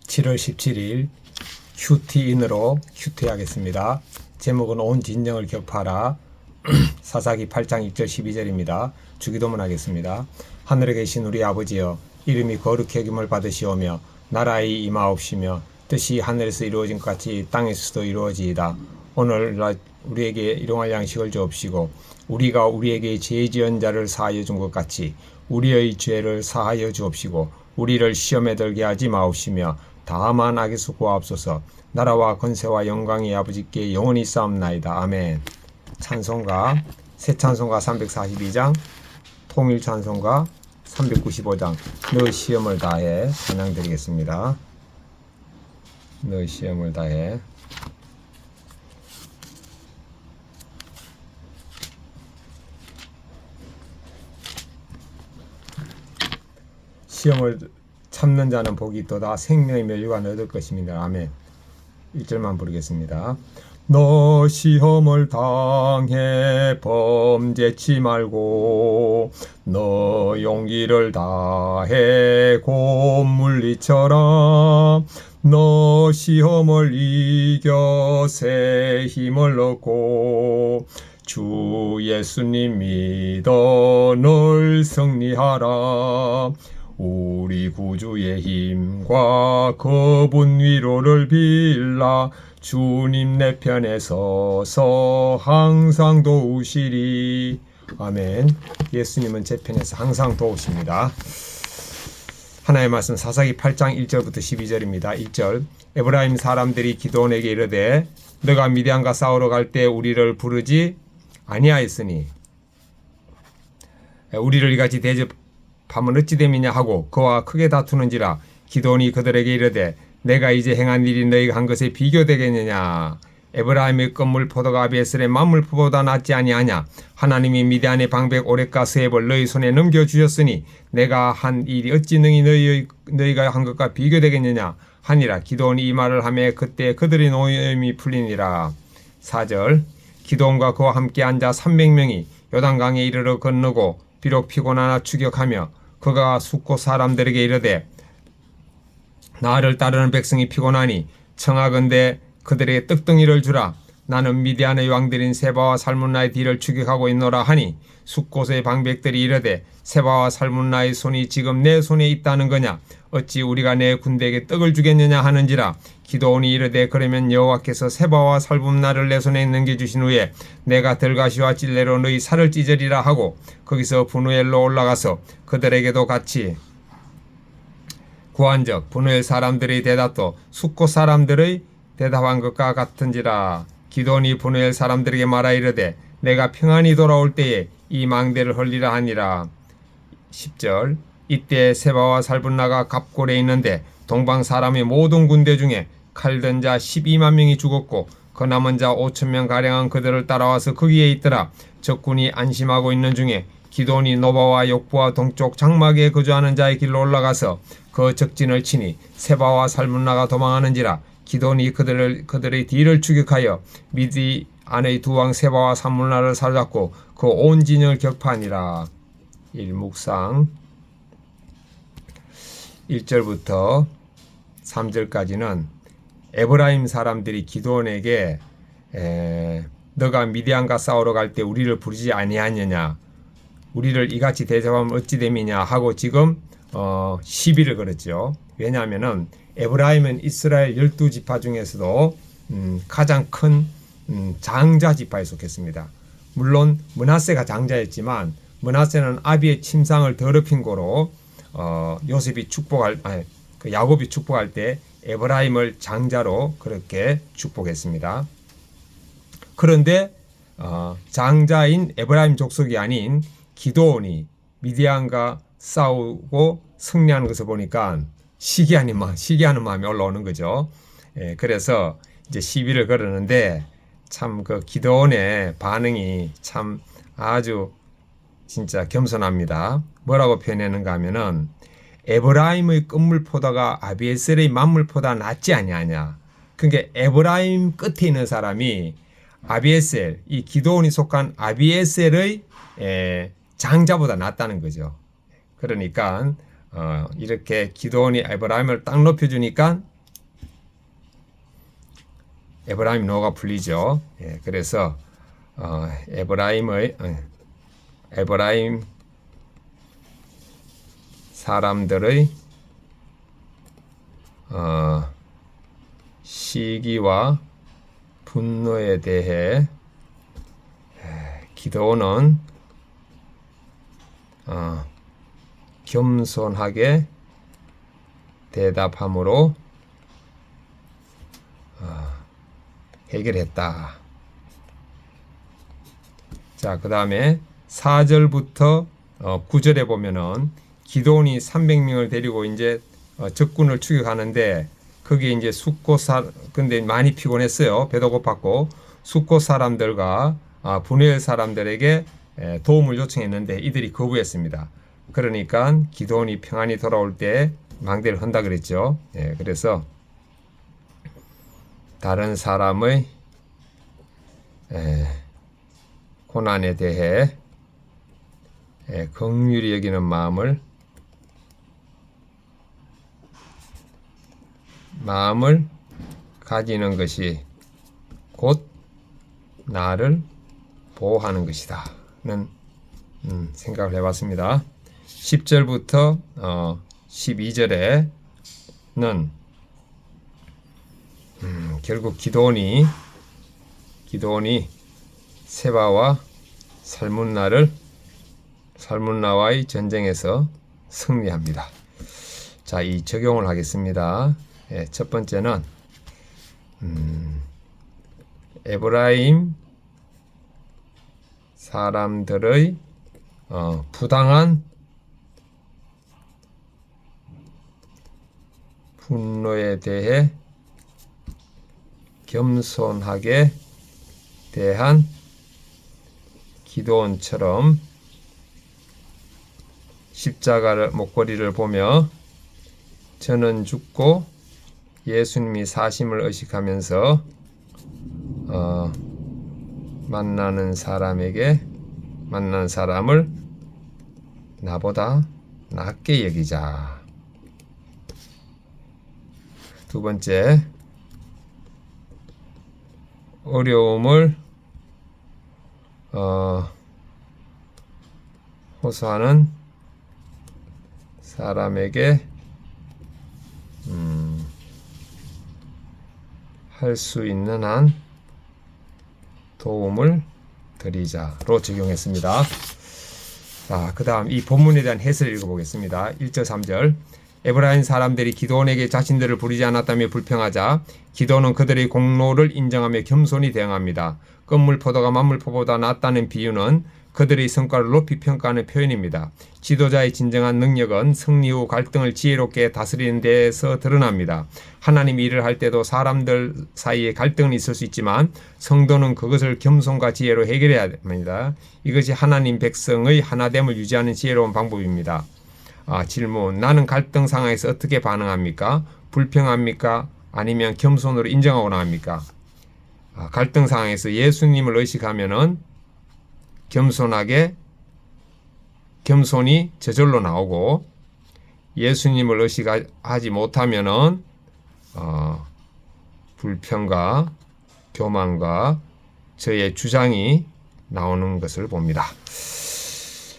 7월 17일 큐티인으로 큐티하겠습니다. 제목은 온 진정을 격파하라. 사사기 8장 1절 12절입니다. 주기도문 하겠습니다. 하늘에 계신 우리 아버지여, 이름이 거룩히 여김을 받으시오며 나라의 임하옵시며 뜻이 하늘에서 이루어진 것 같이 땅에서도 이루어지이다. 오늘 우리에게 일용할 양식을 주옵시고 우리가 우리에게 죄 지은 자를 사하여 준 것 같이 우리의 죄를 사하여 주옵시고 우리를 시험에 들게 하지 마옵시며 다만 악에서 구하옵소서. 나라와 권세와 영광이 아버지께 영원히 싸움나이다. 아멘. 찬송가 새 찬송가 342장, 통일 찬송가 395장, 너 시험을 다해 찬양드리겠습니다. 너 시험을 다해. 시험을 참는 자는 복이 있도다. 생명의 멸류관 얻을 것입니다. 아멘. 1절만 부르겠습니다. 너 시험을 당해 범죄치 말고 너 용기를 다해 곧 물리쳐라. 너 시험을 이겨 새 힘을 얻고 주 예수님 믿어 늘 승리하라. 우리 구주의 힘과 그분 위로를 빌라. 주님 내 편에 서서 항상 도우시리. 아멘. 예수님은 제 편에서 항상 도우십니다. 하나님의 말씀 사사기 8장 1절부터 12절입니다. 1절, 에브라임 사람들이 기드온에게 이르되 너가 미디안과 싸우러 갈 때 우리를 부르지 아니하였으니 우리를 이같이 대접하면 어찌 됨이냐 하고 그와 크게 다투는지라. 기드온이 그들에게 이르되 내가 이제 행한 일이 너희가 한 것에 비교되겠느냐. 에브라임의 건물 포도가 아비에셀의 만물보다 낫지 아니하냐. 하나님이 미디안의 방백 오렉과 스앱을 너희 손에 넘겨주셨으니 내가 한 일이 어찌 능히 너희가 한 것과 비교되겠느냐 하니라. 기드온이 이 말을 하매 그때 그들의 노염이 풀리니라. 4절, 기드온과 그와 함께 앉아 300명이 요단강에 이르러 건너고 비록 피곤하나 추격하며 그가 숫곳 사람들에게 이르되 나를 따르는 백성이 피곤하니 청하건대 그들에게 떡덩이를 주라. 나는 미디안의 왕들인 세바와 살문나의 뒤를 추격하고 있노라 하니 숫곳의 방백들이 이르되 세바와 살문나의 손이 지금 내 손에 있다는 거냐. 어찌 우리가 내 군대에게 떡을 주겠느냐 하는지라. 기드온이 이르되 그러면 여호와께서 세바와 살문나를 내 손에 넘겨주신 후에 내가 들가시와 찔레로 너희 살을 찢으리라 하고 거기서 분우엘로 올라가서 그들에게도 같이 구한적 분우엘 사람들의 대답도 숫곳 사람들의 대답한 것과 같은지라. 기드온이 분우엘 사람들에게 말하 이르되 내가 평안히 돌아올 때에 이 망대를 헐리라 하니라. 10절, 이때 세바와 살분나가 갑골에 있는데 동방 사람의 모든 군대 중에 칼든 자 12만 명이 죽었고 그 남은 자 5천 명 가량은 그들을 따라와서 거기에 있더라. 적군이 안심하고 있는 중에 기드온이 노바와 욕부와 동쪽 장막에 거주하는 자의 길로 올라가서 그 적진을 치니 세바와 살문나가 도망하는지라. 기드온이 그들의 뒤를 추격하여 미디안의 두 왕 세바와 살문나를 사로잡고 그 온 진영을 격파하니라. 일묵상 1절부터 3절까지는 에브라임 사람들이 기드온에게 너가 미디안과 싸우러 갈 때 우리를 부르지 아니하느냐, 우리를 이같이 대접하면 어찌 됨이냐 하고 지금 시비를 걸었죠. 왜냐하면은 에브라임은 이스라엘 12지파 중에서도 가장 큰 장자 지파에 속했습니다. 물론 므낫세가 장자였지만 므낫세는 아비의 침상을 더럽힌 거로 야곱이 축복할 때 에브라임을 장자로 그렇게 축복했습니다. 그런데 장자인 에브라임 족속이 아닌 기드온이 미디안과 싸우고 승리하는 것을 보니까 시기하는 마음이 올라오는 거죠. 그래서 이제 시비를 걸었는데 참 그 기드온의 반응이 참 아주 진짜 겸손합니다. 뭐라고 표현하는가 하면은 에브라임의 끝물포도가 아비에셀의 만물보다 낫지 아니하냐. 그러니까 에브라임 끝에 있는 사람이 아비에셀, 이 기드온이 속한 아비에셀의 장자보다 낫다는 거죠. 그러니까 이렇게 기드온이 에브라임을 딱 높여주니까 에브라임 노가 풀리죠. 예, 그래서 에브라임 사람들의 시기와 분노에 대해 기도는 겸손하게 대답함으로 해결했다. 자, 그 다음에 4절부터 9절에 보면은 기도원이 300명을 데리고 이제 적군을 추격하는데 거기에 이제 근데 많이 피곤했어요. 배도 고팠고 숫곳 사람들과 분노엘 사람들에게 도움을 요청했는데 이들이 거부했습니다. 그러니까 기도원이 평안히 돌아올 때 망대를 흔다 그랬죠. 예, 그래서 다른 사람의 고난에 대해 긍휼히 여기는 마음을 가지는 것이 곧 나를 보호하는 것이다는 생각을 해봤습니다. 10절부터 12절에는 결국 기도원이 세바와 살문나와의 전쟁에서 승리합니다. 자, 이 적용을 하겠습니다. 예, 첫 번째는 에브라임 사람들의 부당한 분노에 대해 겸손하게 대한 기도원처럼 십자가를 목걸이를 보며 저는 죽고 예수님이 사심을 의식하면서 만나는 사람을 나보다 낫게 여기자. 두 번째, 어려움을 호소하는 사람에게 할 수 있는 한 도움을 드리자로 적용했습니다. 자, 그 다음 이 본문에 대한 해설을 읽어보겠습니다. 1절 3절 에브라임 사람들이 기도원에게 자신들을 부르지 않았다며 불평하자 기도는 그들의 공로를 인정하며 겸손히 대응합니다. 껌물포도가 만물포보다 낫다는 비유는 그들의 성과를 높이 평가하는 표현입니다. 지도자의 진정한 능력은 승리 후 갈등을 지혜롭게 다스리는 데에서 드러납니다. 하나님이 일을 할 때도 사람들 사이에 갈등은 있을 수 있지만 성도는 그것을 겸손과 지혜로 해결해야 합니다. 이것이 하나님 백성의 하나됨을 유지하는 지혜로운 방법입니다. 질문. 나는 갈등 상황에서 어떻게 반응합니까? 불평합니까? 아니면 겸손으로 인정하고 나갑니까? 갈등 상황에서 예수님을 의식하면은 겸손이 저절로 나오고 예수님을 의식하지 못하면은 불평과 교만과 저의 주장이 나오는 것을 봅니다.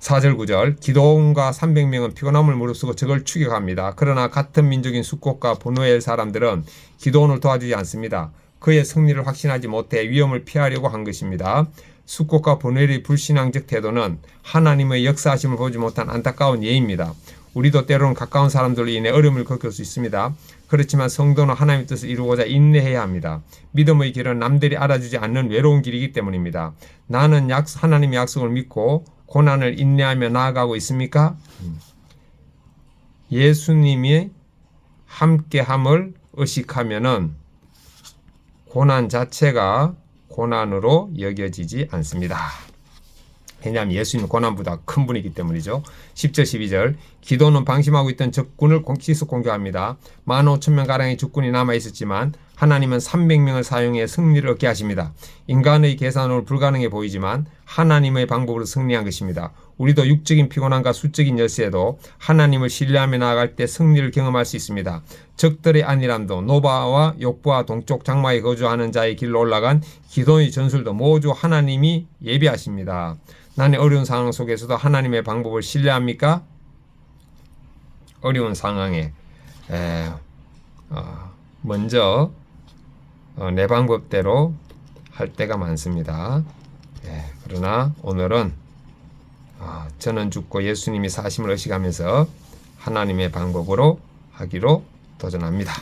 4절 9절 기도원과 300명은 피곤함을 무릅쓰고 적을 추격합니다. 그러나 같은 민족인 숫곳과 분노엘 사람들은 기도원을 도와주지 않습니다. 그의 승리를 확신하지 못해 위험을 피하려고 한 것입니다. 숫곳과 분노엘의 불신앙적 태도는 하나님의 역사하심을 보지 못한 안타까운 예입니다. 우리도 때로는 가까운 사람들로 인해 어려움을 겪을 수 있습니다. 그렇지만 성도는 하나님의 뜻을 이루고자 인내해야 합니다. 믿음의 길은 남들이 알아주지 않는 외로운 길이기 때문입니다. 나는 하나님의 약속을 믿고 고난을 인내하며 나아가고 있습니까? 예수님이 함께함을 의식하면은 고난 자체가 고난으로 여겨지지 않습니다. 왜냐하면 예수님은 고난보다 큰 분이기 때문이죠. 10절 12절 기도는 방심하고 있던 적군을 지속 공격합니다. 15,000명가량의 적군이 남아있었지만 하나님은 300명을 사용해 승리를 얻게 하십니다. 인간의 계산으로 불가능해 보이지만 하나님의 방법으로 승리한 것입니다. 우리도 육적인 피곤함과 수적인 열세에도 하나님을 신뢰하며 나아갈 때 승리를 경험할 수 있습니다. 적들의 안일함도 노바와 욕부와 동쪽 장마에 거주하는 자의 길로 올라간 기도의 전술도 모두 하나님이 예비하십니다. 나는 어려운 상황 속에서도 하나님의 방법을 신뢰합니까? 어려운 상황에 먼저 내 방법대로 할 때가 많습니다. 그러나 오늘은 저는 죽고 예수님이 사심을 의식하면서 하나님의 방법으로 하기로 도전합니다.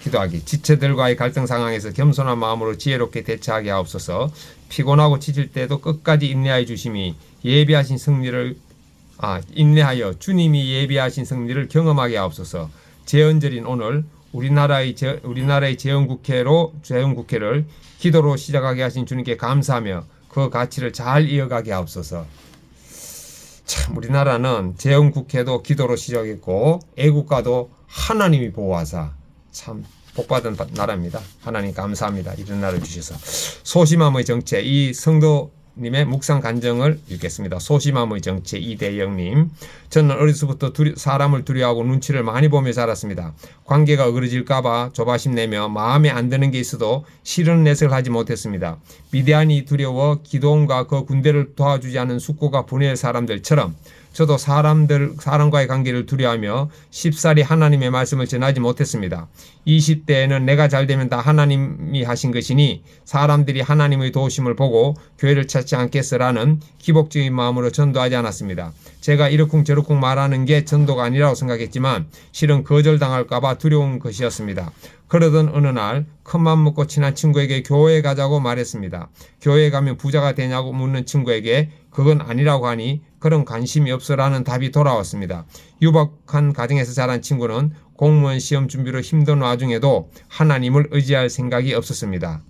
기도하기. 지체들과의 갈등 상황에서 겸손한 마음으로 지혜롭게 대처하게 하옵소서. 피곤하고 지칠 때도 끝까지 인내하여 주심이 예비하신 승리를 인내하여 주님이 예비하신 승리를 경험하게 하옵소서. 재헌절인 오늘 우리나라의 재헌국회를 기도로 시작하게 하신 주님께 감사하며 그 가치를 잘 이어가게 하옵소서. 참 우리나라는 재헌국회도 기도로 시작했고 애국가도 하나님이 보호하사 참 복받은 나라입니다. 하나님 감사합니다. 이런 나라를 주셔서. 소심함의 정체, 이 성도님의 묵상 간증을 읽겠습니다. 소심함의 정체, 이대영님. 저는 어려서부터 사람을 두려워하고 눈치를 많이 보며 자랐습니다. 관계가 어그러질까봐 조바심 내며 마음에 안 드는 게 있어도 싫은 내색을 하지 못했습니다. 미디안이 두려워 기도원과 그 군대를 도와주지 않은 숙고가 분해할 사람들처럼 저도 사람과의 관계를 두려워하며 쉽사리 하나님의 말씀을 전하지 못했습니다. 20대에는 내가 잘되면 다 하나님이 하신 것이니 사람들이 하나님의 도우심을 보고 교회를 찾지 않겠어라는 기복적인 마음으로 전도하지 않았습니다. 제가 이러쿵저러쿵 말하는 게 전도가 아니라고 생각했지만 실은 거절당할까봐 두려운 것이었습니다. 그러던 어느 날 큰맘 먹고 친한 친구에게 교회에 가자고 말했습니다. 교회에 가면 부자가 되냐고 묻는 친구에게 그건 아니라고 하니 그런 관심이 없어라는 답이 돌아왔습니다. 유복한 가정에서 자란 친구는 공무원 시험 준비로 힘든 와중에도 하나님을 의지할 생각이 없었습니다.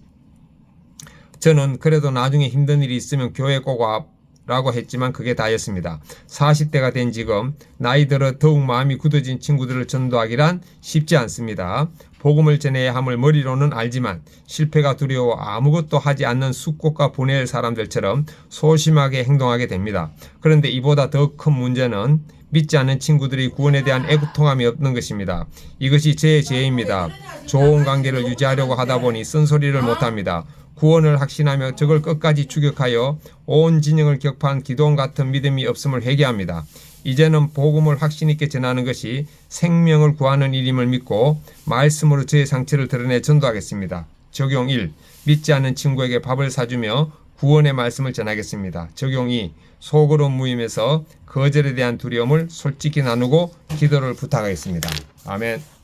저는 그래도 나중에 힘든 일이 있으면 교회 꼭 와라고 했지만 그게 다였습니다. 40대가 된 지금 나이 들어 더욱 마음이 굳어진 친구들을 전도하기란 쉽지 않습니다. 복음을 전해야 함을 머리로는 알지만 실패가 두려워 아무것도 하지 않는 숙고가 분해할 사람들처럼 소심하게 행동하게 됩니다. 그런데 이보다 더 큰 문제는 믿지 않는 친구들이 구원에 대한 애국통함이 없는 것입니다. 이것이 제 죄입니다. 좋은 관계를 유지하려고 하다 보니 쓴소리를 못합니다. 구원을 확신하며 적을 끝까지 추격하여 온 진영을 격파한 기도원 같은 믿음이 없음을 회개합니다. 이제는 복음을 확신 있게 전하는 것이 생명을 구하는 일임을 믿고 말씀으로 저의 상처를 드러내 전도하겠습니다. 적용 1. 믿지 않는 친구에게 밥을 사주며 구원의 말씀을 전하겠습니다. 적용 2. 속으로 모임에서 거절에 대한 두려움을 솔직히 나누고 기도를 부탁하겠습니다. 아멘.